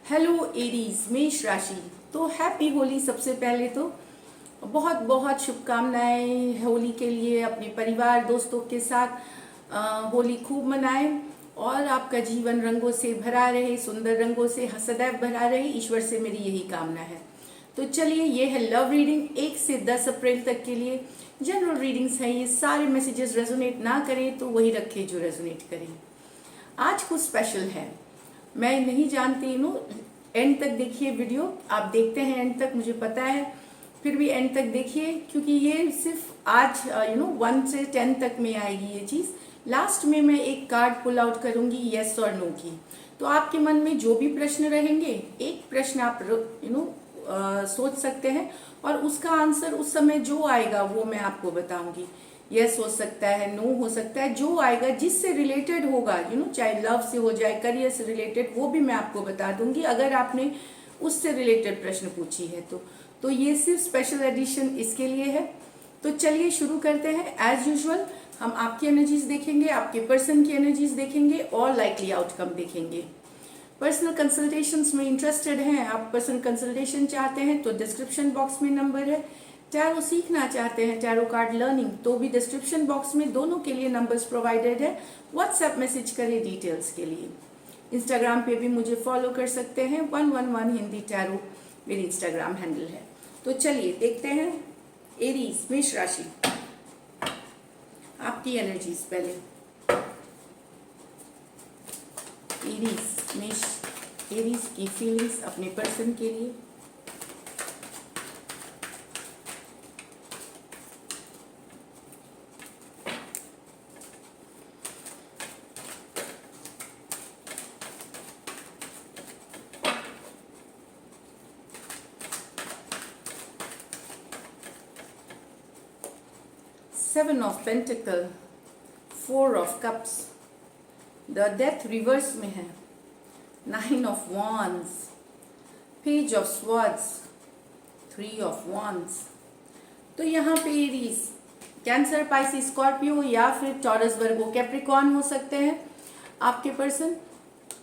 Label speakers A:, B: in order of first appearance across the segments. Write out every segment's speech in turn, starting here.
A: Hello Aries मेष राशि। तो हैप्पी होली। सबसे पहले तो बहुत बहुत शुभकामनाएं होली के लिए। अपने परिवार दोस्तों के साथ होली खूब मनाएं और आपका जीवन रंगों से भरा रहे, सुंदर रंगों से सदैव भरा रहे। ईश्वर से मेरी यही कामना है। तो चलिए, ये है लव रीडिंग 1 से 10 अप्रैल तक के लिए। जनरल रीडिंग्स हैं, ये सारे मैसेजेस रेजोनेट ना करें तो वही रखें जो रेजोनेट करें। आज कुछ स्पेशल है, मैं नहीं जानती। एंड तक देखिए वीडियो। आप देखते हैं एंड तक, मुझे पता है, फिर भी एंड तक देखिए क्योंकि ये सिर्फ आज 1 से 10 तक में आएगी ये चीज़। लास्ट में मैं एक कार्ड पुल आउट करूंगी येस और नो की। तो आपके मन में जो भी प्रश्न रहेंगे, एक प्रश्न आप सोच सकते हैं और उसका आंसर उस समय जो आएगा वो मैं आपको बताऊंगी। यस हो सकता है, नो हो सकता है, जो आएगा जिससे रिलेटेड होगा, चाहे लव से हो जाए, करियर से रिलेटेड, वो भी मैं आपको बता दूंगी अगर आपने उससे रिलेटेड प्रश्न पूछी है तो ये सिर्फ स्पेशल एडिशन इसके लिए है। तो चलिए शुरू करते हैं। एज यूजुअल हम आपकी एनर्जीज देखेंगे, आपके पर्सन की एनर्जीज देखेंगे और लाइकली आउटकम देखेंगे। पर्सनल कंसल्टेशंस में इंटरेस्टेड हैं, आप पर्सनल कंसल्टेशन चाहते हैं तो डिस्क्रिप्शन बॉक्स में नंबर है। टैरो सीखना चाहते हैं, टैरो कार्ड लर्निंग, तो भी डिस्क्रिप्शन बॉक्स में दोनों के लिए नंबर्स प्रोवाइडेड है। व्हाट्सएप मैसेज करें डिटेल्स के लिए। इंस्टाग्राम पे भी मुझे फॉलो कर सकते हैं, 111 हिंदी टैरो मेरी इंस्टाग्राम हैंडल है। तो चलिए देखते हैं एरीज मेष राशि, आपकी एनर्जीज पहले। एरीज की फीलिंग्स अपने पर्सन के लिए। Seven of Pentacle, 4 of Cups, the Death reverse में है, 9 of Wands, Page of Swords, 3 of Wands। तो यहाँ पे एरीज कैंसर, पाइसिस, स्कॉर्पियो या फिर टॉरस, वर्गो, कैप्रिकॉर्न हो सकते हैं। आपके पर्सन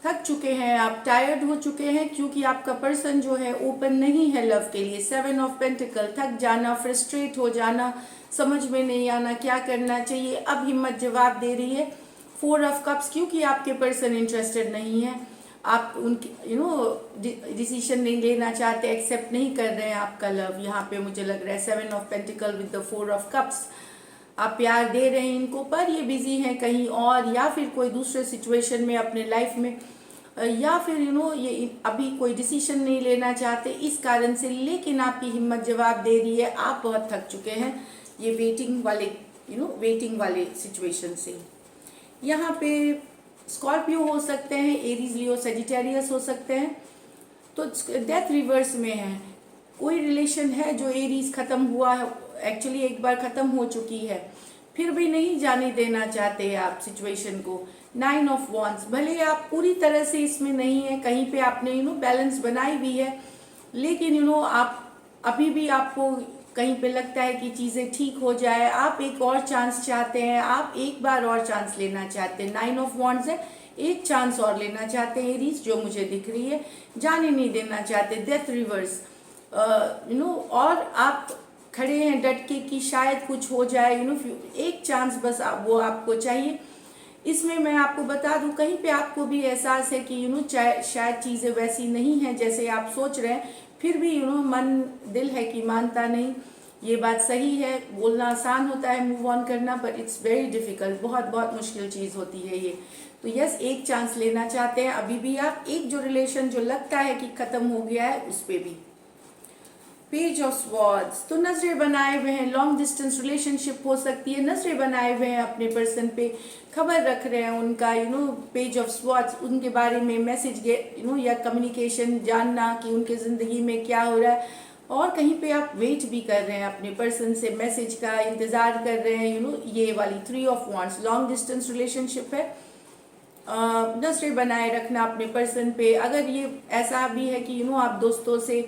A: थक चुके हैं, आप टायर्ड हो चुके हैं क्योंकि आपका पर्सन जो है ओपन नहीं है लव के लिए। 7 ऑफ पेंटिकल, थक जाना, फ्रस्ट्रेट हो जाना, समझ में नहीं आना क्या करना चाहिए, अब हिम्मत जवाब दे रही है। 4 ऑफ कप्स, क्योंकि आपके पर्सन इंटरेस्टेड नहीं है, आप उनकी डिसीजन नहीं लेना चाहते, एक्सेप्ट नहीं कर रहे हैं आपका लव। यहाँ पे मुझे लग रहा है 7 of pentacle with the 4 of cups. आप प्यार दे रहे हैं इनको पर ये बिजी हैं कहीं और, या फिर कोई दूसरे सिचुएशन में अपने लाइफ में, या फिर ये अभी कोई डिसीजन नहीं लेना चाहते इस कारण से। लेकिन आपकी हिम्मत जवाब दे रही है, आप बहुत थक चुके हैं ये वेटिंग वाले सिचुएशन से। यहाँ पे स्कॉर्पियो हो सकते हैं, एरीज, लियो, सेजिटेरियस हो सकते हैं। तो डेथ रिवर्स में है, कोई रिलेशन है जो एरीज खत्म हुआ है, एक्चुअली एक बार खत्म हो चुकी है, फिर भी नहीं जाने देना चाहते आप सिचुएशन को। 9 ऑफ वॉन्ड्स, भले आप पूरी तरह से इसमें नहीं है, कहीं पे आपने बैलेंस बनाई भी है, लेकिन आप अभी भी आपको कहीं पे लगता है कि चीजें ठीक हो जाए, आप एक और चांस चाहते हैं, आप एक बार और चांस लेना चाहते हैं। 9 ऑफ वॉन्ड्स है, एक चांस और लेना चाहते हैं एरीज, जो मुझे दिख रही है, जाने नहीं देना चाहते। डेथ रिवर्स, और आप खड़े हैं डट के कि शायद कुछ हो जाए, एक चांस बस वो आपको चाहिए। इसमें मैं आपको बता दूं, कहीं पे आपको भी एहसास है कि शायद चीजें वैसी नहीं है जैसे आप सोच रहे हैं, फिर भी मन दिल है कि मानता नहीं। ये बात सही है, बोलना आसान होता है मूव ऑन करना, पर इट्स वेरी डिफिकल्ट, बहुत बहुत मुश्किल चीज होती है ये। तो यस, एक चांस लेना चाहते हैं अभी भी आप, एक जो रिलेशन जो लगता है कि खत्म हो गया है उस पे भी। पेज ऑफ स्वॉर्ड्स, तो नजरें बनाए हुए हैं, लॉन्ग डिस्टेंस रिलेशनशिप हो सकती है, नजरें बनाए हुए हैं अपने पर्सन पे, खबर रख रहे हैं उनका। पेज ऑफ स्वॉर्ड्स, उनके बारे में मैसेज या कम्युनिकेशन, जानना कि उनके जिंदगी में क्या हो रहा है, और कहीं पे आप वेट भी कर रहे हैं अपने पर्सन से, मैसेज का इंतजार कर रहे हैं। ये वाली 3 of wands, long distance relationship है। नजरें बनाए रखना अपने पर्सन पे। अगर ये ऐसा भी है कि आप दोस्तों से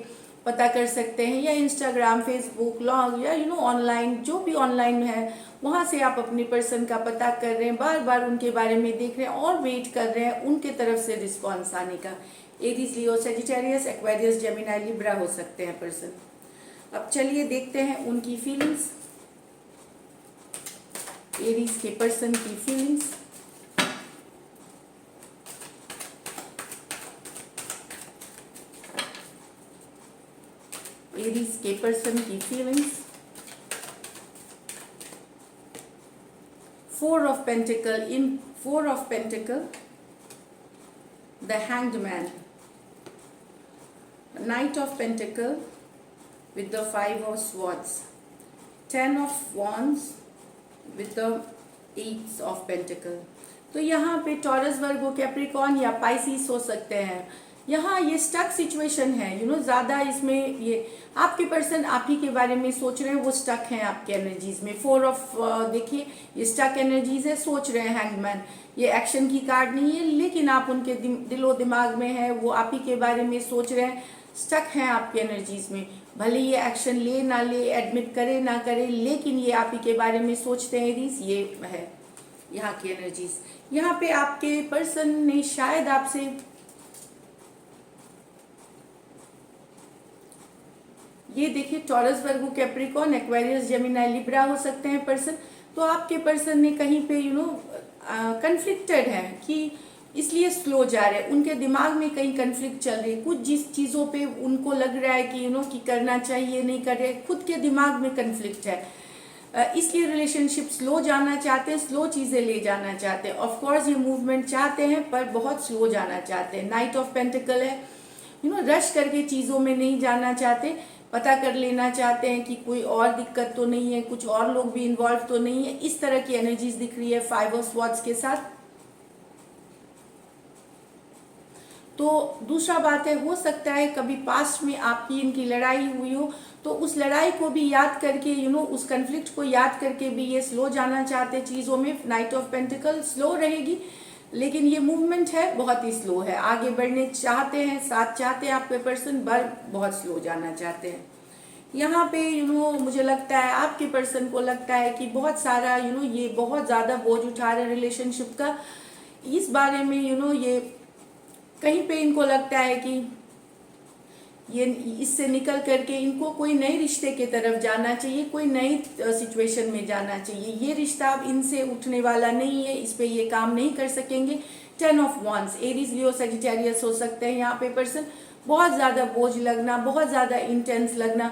A: पता कर सकते हैं, या इंस्टाग्राम, फेसबुक, लॉग, या ऑनलाइन, जो भी ऑनलाइन है वहाँ से आप अपनी पर्सन का पता कर रहे हैं, बार बार उनके बारे में देख रहे हैं और वेट कर रहे हैं उनके तरफ से रिस्पॉन्स आने का। एरीज, लियो, सेजिटेरियस, एक्वेरियस, जेमिनी, लिब्रा हो सकते हैं पर्सन। अब चलिए देखते हैं उनकी फीलिंग्स, एरीज के पर्सन की फीलिंग्स। एरीज के पर्सन की feelings. Four of pentacle, in four of pentacle, the hanged man, night of pentacle with the five of swords, 10 of wands with the eight of pentacle। तो यहाँ पे taurus, वर्गो, Capricorn या Pisces हो सकते हैं। यहाँ ये स्टक सिचुएशन है, ज़्यादा इसमें ये आपके पर्सन आप ही के बारे में सोच रहे हैं, वो स्टक हैं आपके एनर्जीज में। फोर ऑफ, देखिए ये स्टक एनर्जीज है, सोच रहे हैं हैंगमैन, ये एक्शन की कार्ड नहीं है, लेकिन आप उनके दिलो दिमाग में है, वो आप ही के बारे में सोच रहे हैं, स्टक हैं आपकी एनर्जीज में। भले ये एक्शन ले ना ले, एडमिट करे ना करे, लेकिन ये आप ही के बारे में सोचते हैं एरीज, ये है यहाँ की एनर्जीज। यहाँ पे आपके पर्सन ने शायद आपसे ये देखिए टॉरस, वर्गो, कैप्रिकॉर्न, एक्वेरियस, जेमिनी, लिब्रा हो सकते हैं पर्सन। तो आपके पर्सन ने कहीं पे कन्फ्लिक्टेड है कि इसलिए स्लो जा रहे हैं, उनके दिमाग में कहीं कन्फ्लिक्ट चल रही है, कुछ जिस चीज़ों पे उनको लग रहा है कि कि करना चाहिए, नहीं कर रहे, खुद के दिमाग में कन्फ्लिक्ट है, इसलिए रिलेशनशिप स्लो जाना चाहते हैं, स्लो चीज़ें ले जाना चाहते हैं। ऑफ कोर्स ये मूवमेंट चाहते हैं पर बहुत स्लो जाना चाहते हैं। नाइट ऑफ पेंटिकल है, रश करके चीज़ों में नहीं जाना चाहते, पता कर लेना चाहते हैं कि कोई और दिक्कत तो नहीं है, कुछ और लोग भी इन्वॉल्व तो नहीं है, इस तरह की एनर्जीज दिख रही है फाइव ऑफ स्वॉर्ड्स के साथ। तो दूसरा बात है, हो सकता है कभी पास्ट में आपकी इनकी लड़ाई हुई हो, तो उस लड़ाई को भी याद करके उस कन्फ्लिक्ट को याद करके भी ये स्लो जाना चाहते चीज़ों में। नाइट ऑफ पेंटिकल स्लो रहेगी, लेकिन ये मूवमेंट है बहुत ही स्लो है, आगे बढ़ने चाहते हैं, साथ चाहते हैं आपके पर्सन, पर बहुत स्लो जाना चाहते हैं। यहाँ पे मुझे लगता है आपके पर्सन को लगता है कि बहुत सारा ये बहुत ज़्यादा बोझ उठा रहे रिलेशनशिप का, इस बारे में ये कहीं पे इनको लगता है कि ये इससे निकल करके इनको कोई नए रिश्ते के तरफ जाना चाहिए, कोई नई सिचुएशन में जाना चाहिए। ये रिश्ता अब इनसे उठने वाला नहीं है, इस पे ये काम नहीं कर सकेंगे। 10 of wands, Aries, Leo, Sagittarius हो सकते हैं यहाँ पे पर्सन। बहुत ज़्यादा बोझ लगना, बहुत ज़्यादा इंटेंस लगना,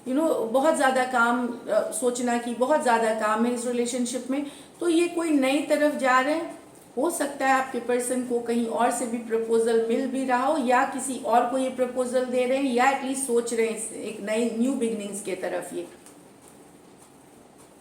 A: बहुत ज़्यादा काम सोचना कि बहुत ज़्यादा काम है इस रिलेशनशिप में, तो ये कोई नई तरफ जा रहे हैं। हो सकता है आपके पर्सन को कहीं और से भी प्रपोजल मिल भी रहा हो, या किसी और को ये प्रपोजल दे रहे हैं, या एटलीस्ट सोच रहे हैं एक नई न्यू बिगनिंग्स के तरफ ये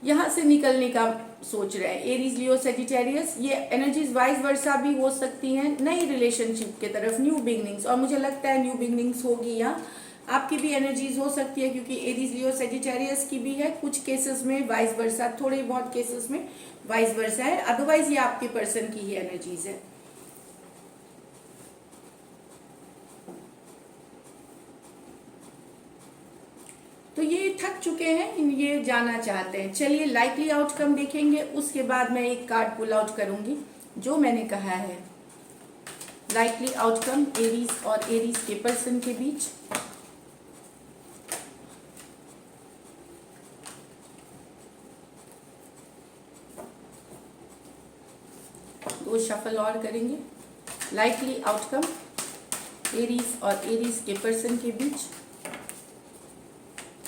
A: यहाँ से निकलने का सोच रहे हैं। एरीज, लियो, सेजिटेरियस, ये एनर्जीज वाइस वर्सा भी हो सकती हैं नई रिलेशनशिप के तरफ, न्यू बिगनिंग्स, और मुझे लगता है न्यू बिगनिंग्स होगी यहाँ। आपकी भी एनर्जीज हो सकती है क्योंकि एरीज, लियो, सेजिटेरियस की भी है, कुछ केसेस में वाइस वर्सा, थोड़े बहुत केसेस में वाइस वर्सा है, अदरवाइज ये आपके पर्सन की ही एनर्जीज है। तो ये थक चुके हैं, ये जाना चाहते हैं। चलिए लाइकली आउटकम देखेंगे, उसके बाद मैं एक कार्ड पुल आउट करूंगी जो मैंने कहा है। लाइकली आउटकम एरीज और एरीज के पर्सन के बीच। दो शफल और करेंगे। लाइकली आउटकम एरीज और एरीज के पर्सन के बीच।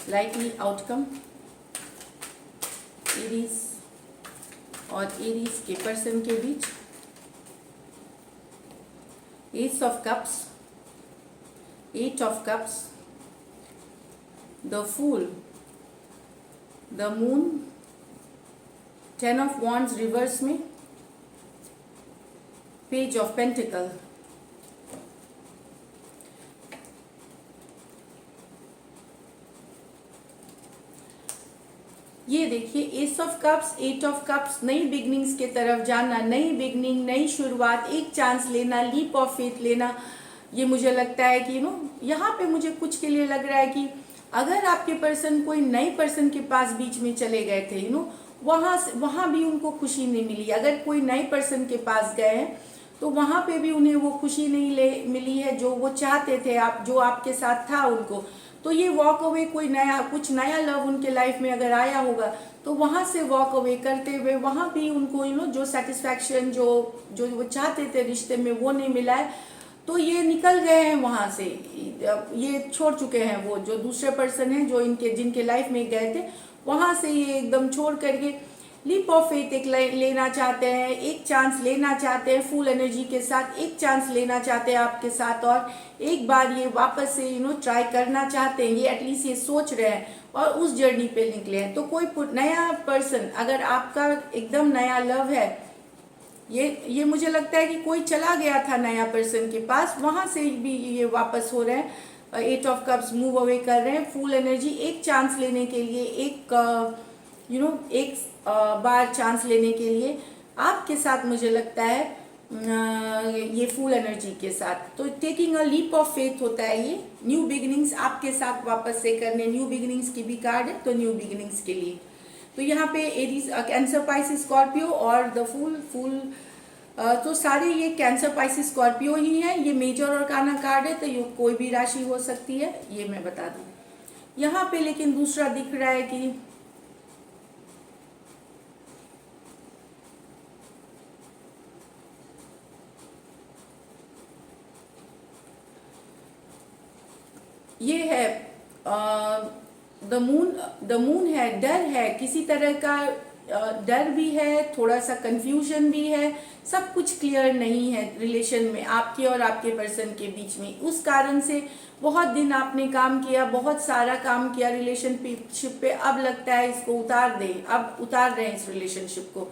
A: लाइकली आउटकम एरीज और एरीज के पर्सन के बीच। Ace of cups, 8 of cups, the fool, the moon, 10 of wands reverse में, पेज ऑफ पेंटिकल। ये देखिए ace of cups, 8 of cups, नई बिगनिंग्स के तरफ जाना, नई बिगनिंग, नई शुरुआत, एक चांस लेना, लीप ऑफ फेथ लेना, ये मुझे लगता है कि यहाँ पे मुझे कुछ के लिए लग रहा है कि अगर आपके पर्सन कोई नए पर्सन के पास बीच में चले गए थे, वहाँ भी उनको खुशी नहीं मिली। अगर कोई नए पर्सन के पास गए हैं तो वहाँ पे भी उन्हें वो खुशी नहीं मिली है जो वो चाहते थे, जो आपके साथ था उनको। तो ये वॉक अवे, कोई कुछ नया लव उनके लाइफ में अगर आया होगा तो वहाँ से वॉक अवे करते हुए वहाँ भी उनको जो सेटिस्फैक्शन जो वो चाहते थे रिश्ते में वो नहीं मिला है। तो ये निकल गए हैं वहाँ से, ये छोड़ चुके हैं, वो जो दूसरे पर्सन हैं जो जिनके लाइफ में गए थे वहाँ से ये एकदम छोड़ करके लीप ऑफ फेथ एक लेना चाहते हैं, एक चांस लेना चाहते हैं, फुल एनर्जी के साथ एक चांस लेना चाहते हैं आपके साथ, और एक बार ये वापस से ट्राई करना चाहते हैं। ये एटलीस्ट ये सोच रहे हैं और उस जर्नी पे निकले हैं। तो कोई नया पर्सन, अगर आपका एकदम नया लव है, ये मुझे लगता है कि कोई चला गया था नया पर्सन के पास, वहाँ से भी ये वापस हो रहे हैं। 8 ऑफ कप्स मूव अवे कर रहे हैं, फुल एनर्जी, एक चांस लेने के लिए, एक बार चांस लेने के लिए आपके साथ मुझे लगता है ये फुल एनर्जी के साथ। तो taking a leap of faith होता है ये, न्यू बिगिनिंग्स आपके साथ वापस से करने। न्यू बिगिनिंग्स की भी कार्ड है, तो न्यू बिगिनिंग्स के लिए तो यहाँ पे एरीज, कैंसर, पाइसिस, स्कॉर्पियो और द फुल तो सारे ये कैंसर, पाइसिस, स्कॉर्पियो ही हैं। ये मेजर और काना कार्ड है, तो ये कोई भी राशि हो सकती है, ये मैं बता दूं। यहाँ पे लेकिन दूसरा दिख रहा है कि ये है द मून है, डर है, किसी तरह का डर भी है, थोड़ा सा कंफ्यूजन भी है, सब कुछ क्लियर नहीं है रिलेशन में आपके और आपके पर्सन के बीच में। उस कारण से बहुत दिन आपने काम किया, बहुत सारा काम किया रिलेशनशिप पे, अब लगता है इसको उतार दें, अब उतार रहे हैं इस रिलेशनशिप को।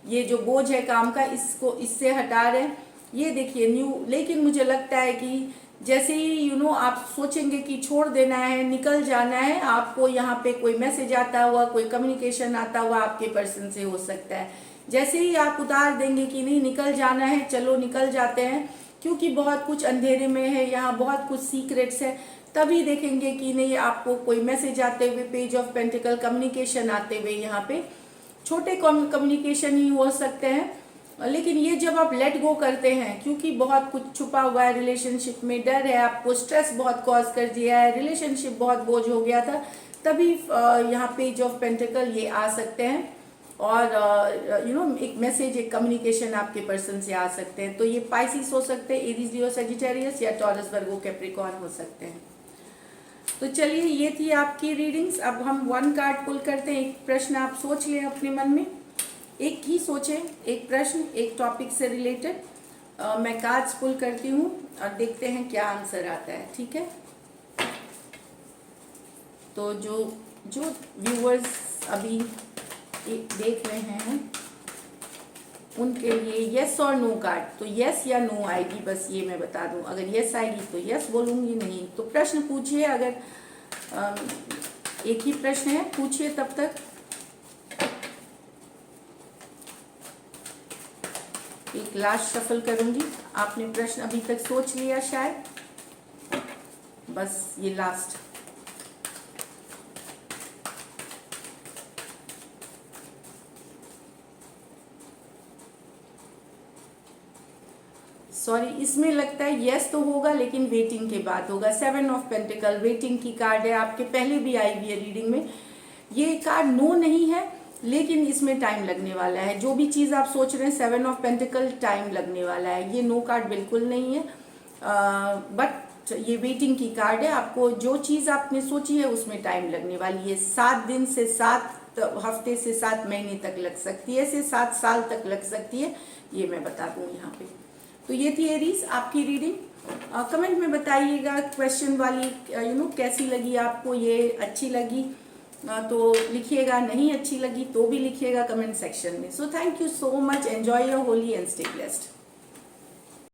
A: ये जो बोझ है काम का, इससे हटा रहे हैं। ये देखिए न्यू, लेकिन मुझे लगता है कि जैसे ही आप सोचेंगे कि छोड़ देना है, निकल जाना है, आपको यहाँ पे कोई मैसेज आता हुआ, कोई कम्युनिकेशन आता हुआ आपके पर्सन से हो सकता है। जैसे ही आप उतार देंगे कि नहीं निकल जाना है, चलो निकल जाते हैं, क्योंकि बहुत कुछ अंधेरे में है, यहाँ बहुत कुछ सीक्रेट्स है, तभी देखेंगे कि नहीं आपको कोई मैसेज आते हुए, पेज ऑफ पेंटिकल, कम्युनिकेशन आते हुए। यहाँ पे छोटे कम्युनिकेशन ही हो सकते हैं, लेकिन ये जब आप लेट गो करते हैं, क्योंकि बहुत कुछ छुपा हुआ है रिलेशनशिप में, डर है, आपको स्ट्रेस बहुत कॉज कर दिया है, रिलेशनशिप बहुत बोझ हो गया था, तभी यहाँ पेज ऑफ पेंटिकल ये आ सकते हैं। और एक मैसेज, एक कम्युनिकेशन आपके पर्सन से आ सकते हैं। तो ये पाइसिस हो सकते हैं, एरीज, लियो, सजिटेरियस, या टॉरस, वर्गो, कैप्रिकॉर्न हो सकते हैं। तो चलिए, ये थी आपकी रीडिंग्स। अब हम 1 कार्ड पुल करते हैं। एक प्रश्न आप सोच लें अपने मन में, एक ही सोचें, एक प्रश्न, एक टॉपिक से रिलेटेड। मैं कार्ड्स पुल करती हूँ और देखते हैं क्या आंसर आता है, ठीक है। तो जो व्यूअर्स अभी देख रहे हैं उनके लिए यस और नो कार्ड, तो यस या नो आएगी, बस ये मैं बता दूं। अगर यस आएगी तो यस बोलूंगी, नहीं तो प्रश्न पूछिए। अगर एक ही प्रश्न है पूछिए तब तक। एक लास्ट शफल करूंगी। आपने प्रश्न अभी तक सोच लिया शायद, बस ये लास्ट। सॉरी, इसमें लगता है यस तो होगा, लेकिन वेटिंग के बाद होगा। 7 ऑफ पेंटिकल वेटिंग की कार्ड है, आपके पहले भी आई हुई है रीडिंग में। ये कार्ड नो नहीं है, लेकिन इसमें टाइम लगने वाला है। जो भी चीज़ आप सोच रहे हैं, 7 ऑफ पेंटिकल, टाइम लगने वाला है। ये नो कार्ड बिल्कुल नहीं है, बट ये वेटिंग की कार्ड है। आपको जो चीज़ आपने सोची है उसमें टाइम लगने वाली है। 7 दिन से 7 हफ्ते से 7 महीने तक लग सकती है, से 7 साल तक लग सकती है, ये मैं बता दूँ यहाँ पे। तो ये थी एरीज आपकी रीडिंग। कमेंट में बताइएगा क्वेश्चन वाली कैसी लगी आपको, ये अच्छी लगी तो लिखिएगा, नहीं अच्छी लगी तो भी लिखिएगा कमेंट सेक्शन में। So thank you so much, enjoy your Holi and stay blessed.